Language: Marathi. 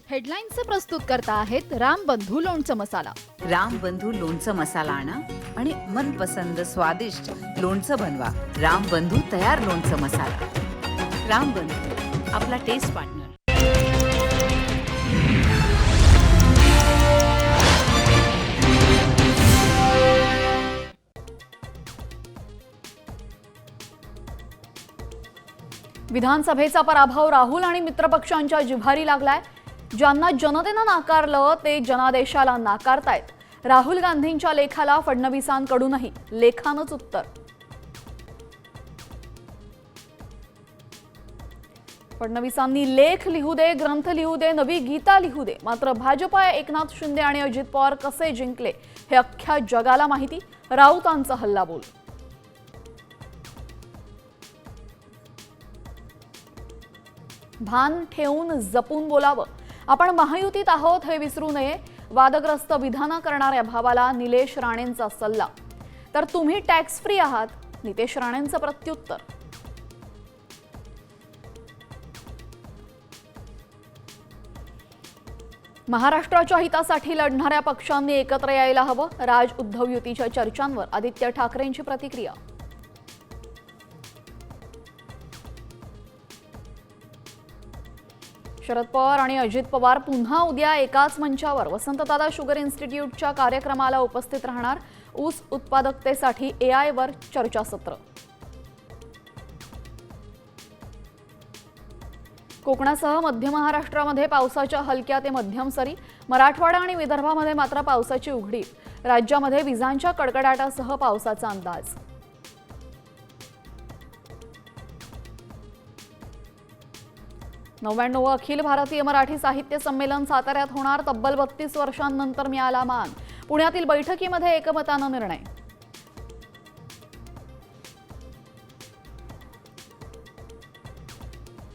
हेडलाईन्सचे प्रस्तुत करता आहेत रामबंधू लोणचं मसाला। रामबंधू लोणचं मसाला आणा आणि मनपसंद स्वादिष्ट लोणचं बनवा। रामबंधू तयार लोणचं मसाला। रामबंधू, आपला टेस्ट पार्टनर। विधानसभेचा पराभव राहुल आणि मित्रपक्षांच्या जिव्हारी लागलाय। ज्यांना जनतेनं नाकारलं ते जनादेशाला नाकारतायत। राहुल गांधींच्या लेखाला फडणवीसांकडूनही लेखानच उत्तर। फडणवीसांनी लेख लिहू दे, ग्रंथ लिहू दे, नवी गीता लिहू दे, मात्र भाजपा एकनाथ शिंदे आणि अजित पवार कसे जिंकले हे अख्ख्या जगाला माहिती। राऊतांचा हल्लाबोल। भान ठेवून जपून बोलावं, आपण महायुतीत आहोत हे विसरू नये। वादग्रस्त विधानं करणाऱ्या भावाला निलेश राणेंचा सल्ला। तर तुम्ही टॅक्स फ्री आहात, नितेश राणेंचं प्रत्युत्तर। महाराष्ट्राच्या हितासाठी लढणाऱ्या पक्षांनी एकत्र यायला हवं। राज उद्धव युतीच्या चर्चांवर आदित्य ठाकरेंची प्रतिक्रिया। शरद पवार आणि अजित पवार पुन्हा उद्या एकाच मंचावर वसंतदादा शुगर इन्स्टिट्यूटच्या कार्यक्रमाला उपस्थित राहणार। ऊस उत्पादकतेसाठी AI वर चर्चासत्र। कोकणासह मध्य महाराष्ट्रामध्ये पावसाच्या हलक्या ते मध्यम सरी। मराठवाडा आणि विदर्भामध्ये मात्र पावसाची उघडीप। राज्यामध्ये विजांच्या कडकडाटासह पावसाचा अंदाज। 99वे अखिल भारतीय मराठी साहित्य संमेलन साताऱ्यात होणार। तब्बल 32 वर्षांनंतर मिळाला मान। पुण्यातील बैठकीमध्ये एकमतानं निर्णय।